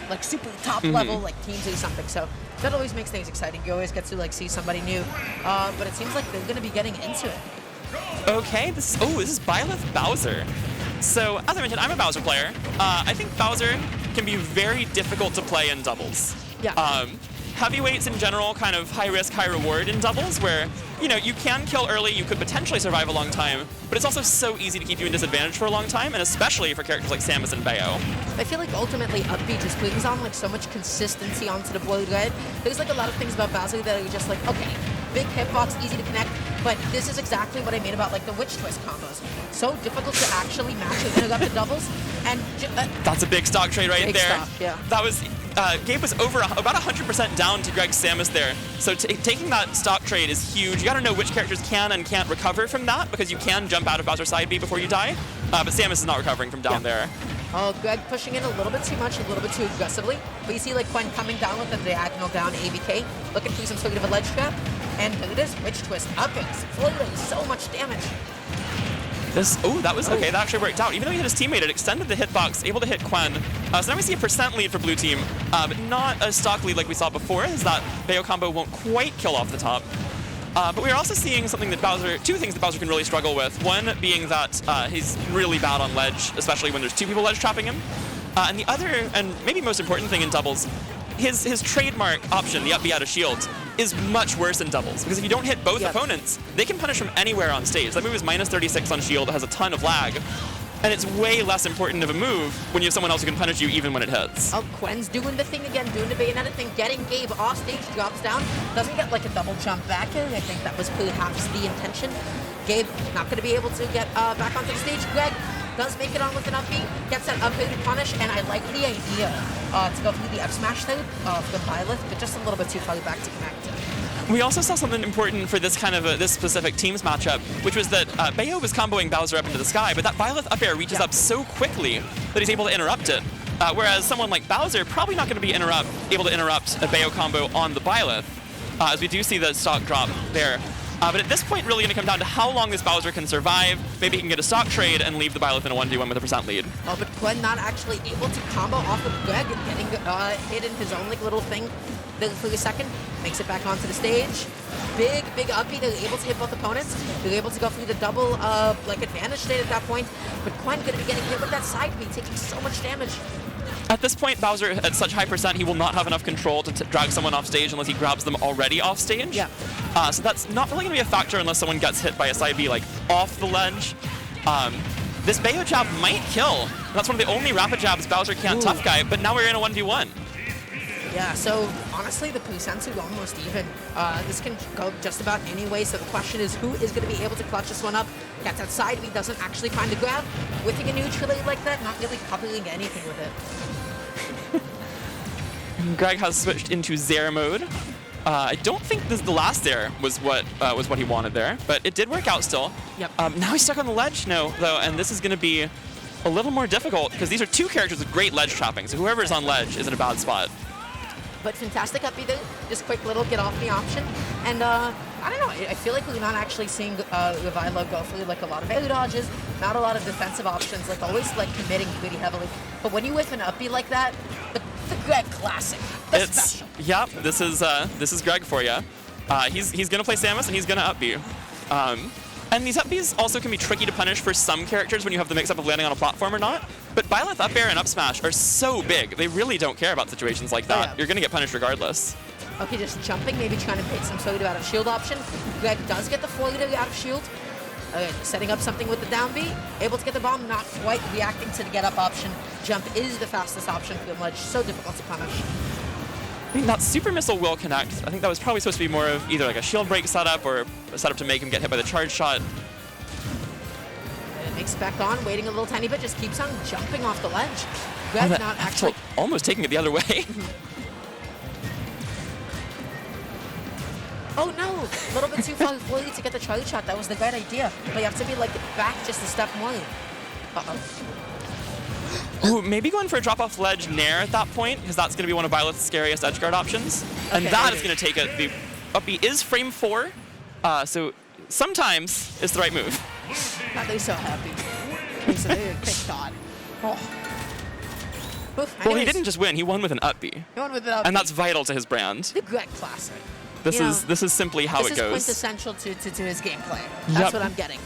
like super top level like teams do something. So that always makes things exciting. You always get to like see somebody new. But it seems like they're going to be getting into it. Okay, this is Byleth Bowser. So, as I mentioned, I'm a Bowser player. I think Bowser can be very difficult to play in doubles. Yeah. Heavyweights in general, kind of high risk, high reward in doubles, where, you know, you can kill early, you could potentially survive a long time, but it's also so easy to keep you in disadvantage for a long time, and especially for characters like Samus and Bayo. I feel like ultimately Up B just brings on like so much consistency onto the Blood Red. There's like a lot of things about Bowser that are just like, okay, big hitbox, easy to connect, but this is exactly what I mean about like the Witch Twist combos. So difficult to actually match with interrupt the doubles, and that's a big stock trade right there. Stock, yeah. That was Gabe was over about 100% down to Greg's Samus there. So taking that stock trade is huge. You gotta know which characters can and can't recover from that, because you can jump out of Bowser's side B before you die, but Samus is not recovering from down there. Oh, Greg pushing in a little bit too much, a little bit too aggressively. But you see like Quen coming down with the diagonal down ABK, looking for some sort of a ledge trap. And look at this Witch Twist up it, floating so much damage. That was okay. That actually worked out. Even though he hit his teammate, it extended the hitbox, able to hit Quen. So now we see a % lead for blue team, but not a stock lead like we saw before, as that Bayo combo won't quite kill off the top. But we're also seeing something that two things that Bowser can really struggle with. One being that he's really bad on ledge, especially when there's two people ledge trapping him. And the other, and maybe most important thing in doubles, his trademark option, the up B out of shield, is much worse in doubles, because if you don't hit both opponents, they can punish from anywhere on stage. That move is -36 on shield, it has a ton of lag, and it's way less important of a move when you have someone else who can punish you even when it hits. Oh, Quen's doing the thing again, doing the Bayonetta thing, getting Gabe off stage, drops down, doesn't get like a double jump back in. I think that was perhaps the intention. Gabe not going to be able to get back onto the stage. Greg does make it on with an up B, gets that up B to punish, and I like the idea to go through the F smash thing of the Byleth, but just a little bit too far back to connect. We also saw something important for this kind of this specific teams matchup, which was that Bayo was comboing Bowser up into the sky, but that Byleth up air reaches up so quickly that he's able to interrupt it. Whereas someone like Bowser probably not going to be able to interrupt a Bayo combo on the Byleth, as we do see the stock drop there. But at this point, really going to come down to how long this Bowser can survive. Maybe he can get a stock trade and leave the Byleth in a 1v1 with a % lead. Oh, but Quen not actually able to combo off of Greg, getting hit in his own like little thing for a second. Makes it back onto the stage. Big up B. They're able to hit both opponents. They're able to go through the double like advantage state at that point. But Quen going to be getting hit with that side B, taking so much damage. At this point, Bowser, at such high %, he will not have enough control to drag someone off stage unless he grabs them already off stage. Yeah. So that's not really going to be a factor unless someone gets hit by a side B, like, off the ledge. This Bayo jab might kill. That's one of the only rapid jabs Bowser can't tough guy, but now we're in a 1v1. Yeah, so honestly, the percents are almost even. This can go just about any way, so the question is who is going to be able to clutch this one up? Gets outside, he doesn't actually find the grab. Whipping a neutral like that, not really covering anything with it. Greg has switched into Zare mode. I don't think the last Zare was what he wanted there, but it did work out still. Yep. Now he's stuck on the ledge, though, and this is going to be a little more difficult because these are two characters with great ledge trapping, so whoever's on ledge is in a bad spot. But fantastic up B there, just quick little get off the option. And I don't know, I feel like we're not actually seeing Revilo go for like a lot of air dodges, not a lot of defensive options, like always like committing pretty heavily. But when you whiff an up B like that, the Greg classic, the special. Yep, this is Greg for you. He's gonna play Samus and he's gonna up B. And these up Bs also can be tricky to punish for some characters when you have the mix-up of landing on a platform or not. But Byleth up air and up smash are so big, they really don't care about situations like that. Yeah. You're gonna get punished regardless. Okay, just jumping, maybe trying to pick some sort of out of shield option. Greg does get the floater out of shield. Okay, setting up something with the down B, able to get the bomb, not quite reacting to the get up option. Jump is the fastest option for the ledge, so difficult to punish. I mean, that super missile will connect. I think that was probably supposed to be more of either like a shield break setup or a setup to make him get hit by the charge shot. And it makes it back on, waiting a little tiny bit, just keeps on jumping off the ledge. Greg not actually... Almost taking it the other way. Oh no, a little bit too far forward to get the charge shot. That was the right idea. But you have to be like back just a step more. Uh-oh. Ooh, maybe going for a drop-off ledge nair at that point, because that's going to be one of Byleth's scariest edgeguard options. And that is going to take it. The up B is frame 4, so sometimes it's the right move. God, they're so happy. Okay, so they're thank God. Oh. Oof, Well, he anyways, didn't just win, he won with an up B. he won with it up. And that's vital to his brand. the Greg classic. This You know, is simply how this it is goes. quintessential to his gameplay. That's Yep. what I'm getting.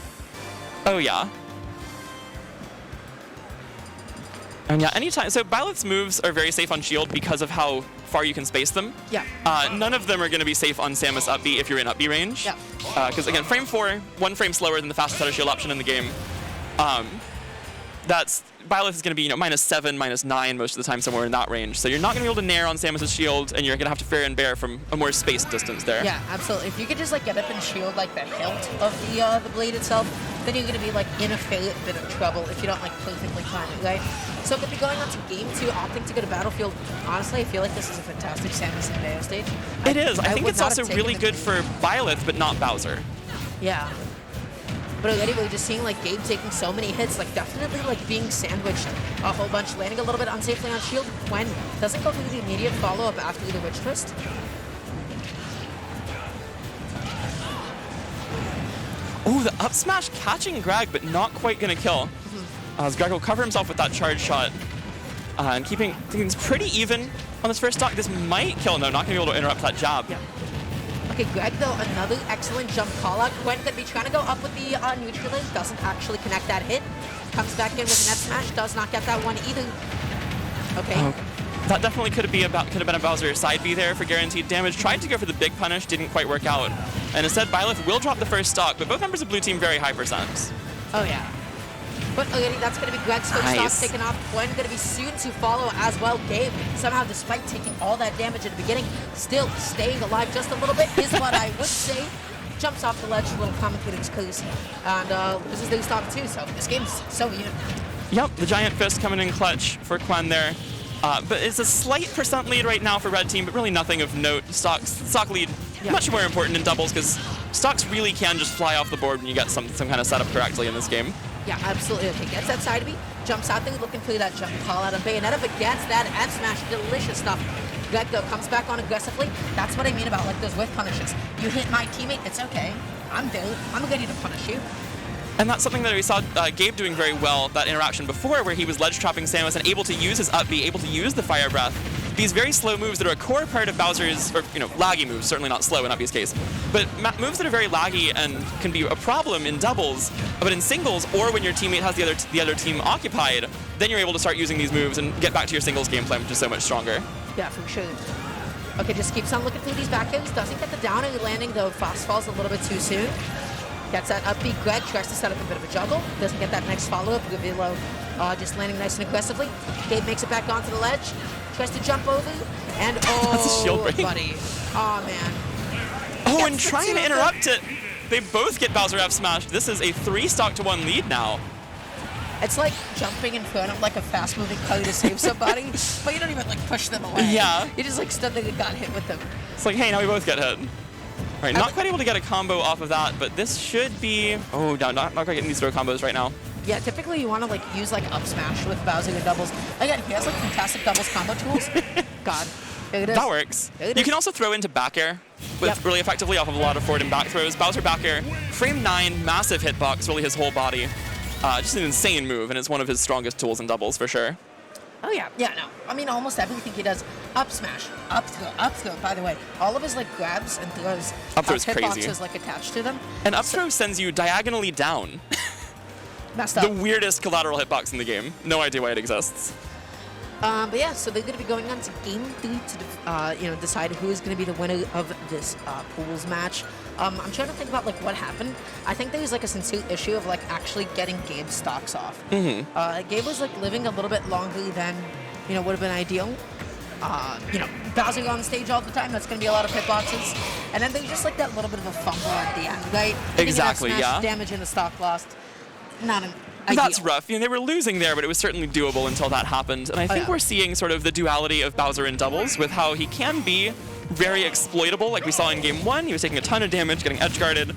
Oh yeah. And yeah, anytime. So Byleth's moves are very safe on shield because of how far you can space them. Yeah. None of them are going to be safe on Samus up B if you're in up B range. Yeah. Because again, frame 4, 1 frame slower than the fastest out of shield option in the game. That's Byleth is going to be -7, -9 most of the time, somewhere in that range. So you're not going to be able to nair on Samus's shield, and you're going to have to fair and bear from a more spaced distance there. Yeah, absolutely. If you could just like get up and shield like the hilt of the blade itself, then you're going to be like in a fair bit of trouble if you don't like perfectly time it, right? So going to be going on to game 2, opting to go to Battlefield. Honestly, I feel like this is a fantastic Samus and Bayo stage. It is. I think would it's not also have taken really the good game. for Byleth, but not Bowser. Yeah. But anyway, just seeing like Gabe taking so many hits, like definitely like being sandwiched a whole bunch, landing a little bit unsafely on shield. Quen doesn't go through the immediate follow-up after the Witch Twist. Oh, the up smash catching Greg, but not quite going to kill. As Greg will cover himself with that charge shot. And keeping things pretty even on this first stock. This might kill him, though. Not going to be able to interrupt that jab. Yeah. Okay, Greg, though, another excellent jump call-out. Quen could be trying to go up with the neutral lane, doesn't actually connect that hit. Comes back in with an F smash, does not get that one either. Okay. Oh, that definitely could have been a Bowser side B there for guaranteed damage. Tried to go for the big punish, didn't quite work out. And instead, Byleth will drop the first stock, but both members of blue team very high percent. Oh, yeah. But already that's going to be Greg's first Nice. stock taken off. Quen going to be soon to follow as well. Gabe, somehow, despite taking all that damage at the beginning, still staying alive just a little bit is what I would say. Jumps off the ledge, a little commentator's curse. And this is their stock too, so this game's so even. Yep, the giant fist coming in clutch for Quen there. But it's a slight percent lead right now for red team, but really nothing of note. Stock lead, Yeah. much more important in doubles, because stocks really can just fly off the board when you get some kind of setup correctly in this game. Yeah, absolutely. Okay, gets that side B, jumps out there looking for that jump call out of Bayonetta, but gets that F smash, delicious stuff. Greg though comes back on aggressively. That's what I mean about like those whiff punishes. You hit my teammate, it's okay. I'm there. I'm ready to punish you. And that's something that we saw Gabe doing very well, that interaction before, where he was ledge trapping Samus and able to use his up B, able to use the fire breath. These very slow moves that are a core part of Bowser's, or laggy moves, certainly not slow in Uppy's case, but moves that are very laggy and can be a problem in doubles, but in singles, or when your teammate has the other team occupied, then you're able to start using these moves and get back to your singles game plan, which is so much stronger. Yeah, for sure. Okay, just keeps on looking through these back ends. Doesn't get the down and landing, though fast falls a little bit too soon. Gets that upbeat. Greg tries to set up a bit of a juggle. Doesn't get that next follow-up. Revilo just landing nice and aggressively. Gabe makes it back onto the ledge. Tries to jump over. And That's a shield break. buddy. Oh, man. Oh, and Gets the trying to two of interrupt it. They both get Bowser F smashed. This is a 3-stock-to-1 lead now. It's like jumping in front of like a fast-moving car to save somebody, but you don't even like push them away. Yeah. You just like stood there and got hit with them. It's like, hey, now we both get hit. All right, not quite able to get a combo off of that, but this should be... Oh, no, not quite getting these throw combos right now. Yeah, typically you want to like use like up smash with Bowser and doubles. Again, he has like fantastic doubles combo tools. God, there it is. That works. There it You is. can also throw into back air with Yep. really effectively off of a lot of forward and back throws. Bowser back air, frame 9, massive hitbox, really his whole body. Just an insane move, and it's one of his strongest tools in doubles for sure. Oh yeah, no. I mean, almost everything he does, up smash, up throw. By the way, all of his like grabs and throws, Up throw's crazy. hitboxes like attached to them. And up throw sends you diagonally down. Messed The up. weirdest collateral hitbox in the game. No idea why it exists. But yeah, so they're going to be going on to game 3 to decide who is going to be the winner of this pools match. I'm trying to think about like what happened. I think there was like a sincere issue of like actually getting Gabe's stocks off. Gabe was like living a little bit longer than would have been ideal. Bowser on stage all the time. That's going to be a lot of hitboxes. And then there's just like that little bit of a fumble at the end, right? Exactly, Getting an up yeah. smash, damage in the stock lost. Not an ideal. That's rough. They were losing there, but it was certainly doable until that happened. And I think yeah. we're seeing sort of the duality of Bowser in doubles with how he can be very exploitable, like we saw in Game 1. He was taking a ton of damage, getting edge-guarded.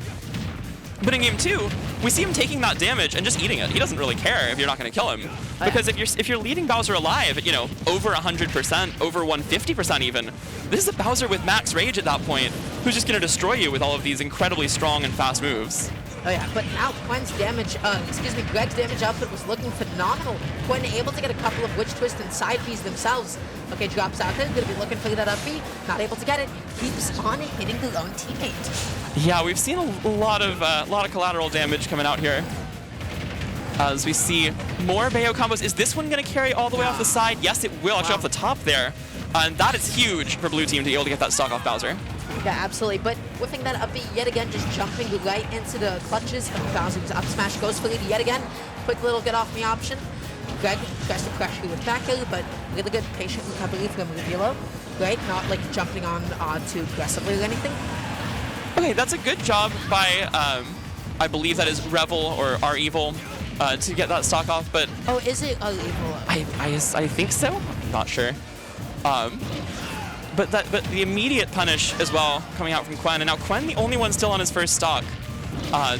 But in Game 2, we see him taking that damage and just eating it. He doesn't really care if you're not going to kill him. Because if you're leading Bowser alive at, over 100%, over 150% even, this is a Bowser with max rage at that point who's just going to destroy you with all of these incredibly strong and fast moves. Oh yeah, but now Quen's damage, Greg's damage output was looking phenomenal. Quen able to get a couple of Witch Twist and side Bs themselves. Okay, drops out there, gonna be looking for that up B, not able to get it. Keeps on hitting the lone teammate. Yeah, we've seen a lot of collateral damage coming out here. As we see more Bayo combos. Is this one gonna carry all the way off the side? Yes, it will, actually off the top there. And that is huge for blue team to be able to get that stock off Bowser. Yeah, absolutely. But whiffing that up B yet again, just jumping right into the clutches of Bowser's up smash. Goes for it yet again. Quick little get off me option. Greg tries to crush you with back air, but really good patient recovery from Revilo. Great, not like jumping on too aggressively or anything. Okay, that's a good job by, I believe that is Revel or R Evil to get that stock off, but... Oh, is it R Evil? I think so. I'm not sure. But the immediate punish as well coming out from Quen, and now Quen the only one still on his first stock.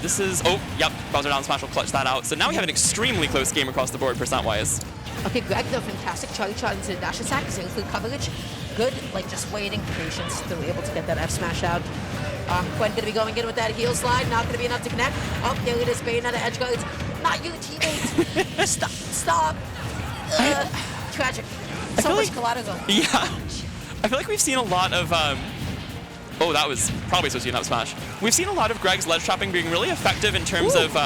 This is, oh, yep, Bowser down smash will clutch that out. So now we have an extremely close game across the board percent-wise. Okay, Greg, though, fantastic charge shot into dash attack, zero through coverage. Good, like, just waiting, patience, still able to get that F smash out. Quen gonna be going in with that heel slide, not gonna be enough to connect. Oh, there it is, Bayonetta edge guards. Not you, teammate. Stop. Tragic. So much collateral. Yeah. I feel like we've seen a lot of, oh, that was probably supposed to be an up smash. We've seen a lot of Greg's ledge trapping being really effective in terms of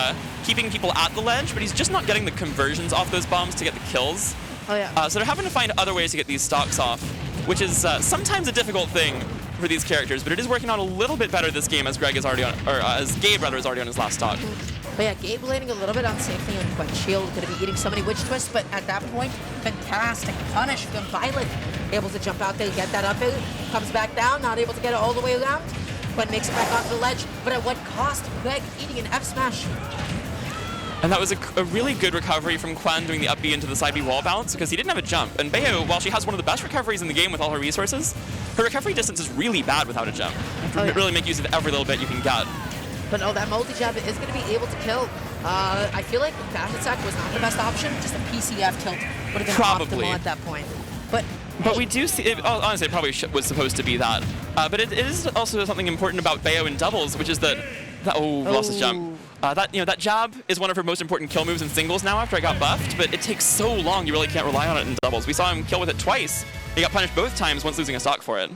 keeping people at the ledge, but he's just not getting the conversions off those bombs to get the kills. Oh, yeah. So they're having to find other ways to get these stocks off, which is sometimes a difficult thing for these characters, but it is working out a little bit better this game as Greg is already on, or as Gabe rather is already on his last stock. But yeah, Gabe landing a little bit unsafely on Quen shield, gonna be eating so many Witch Twists, but at that point, fantastic punish from Violet. Able to jump out there, get that up air, comes back down, not able to get it all the way around. Quen makes it back onto the ledge, but at what cost? Greg eating an F smash. And that was a really good recovery from Quen doing the up B into the side B wall bounce because he didn't have a jump. And Bayo, while she has one of the best recoveries in the game with all her resources, her recovery distance is really bad without a jump. You have to really make use of every little bit you can get. But no, that multi-jab is going to be able to kill. I feel like dash attack was not the best option. Just a PCF tilt would have been optimal at that point. But we do see, honestly, it probably was supposed to be that. But it is also something important about Bayo in doubles, which is that lost his jump. That jab is one of her most important kill moves in singles now after I got buffed, but it takes so long you really can't rely on it in doubles. We saw him kill with it twice. He got punished both times once losing a stock for it.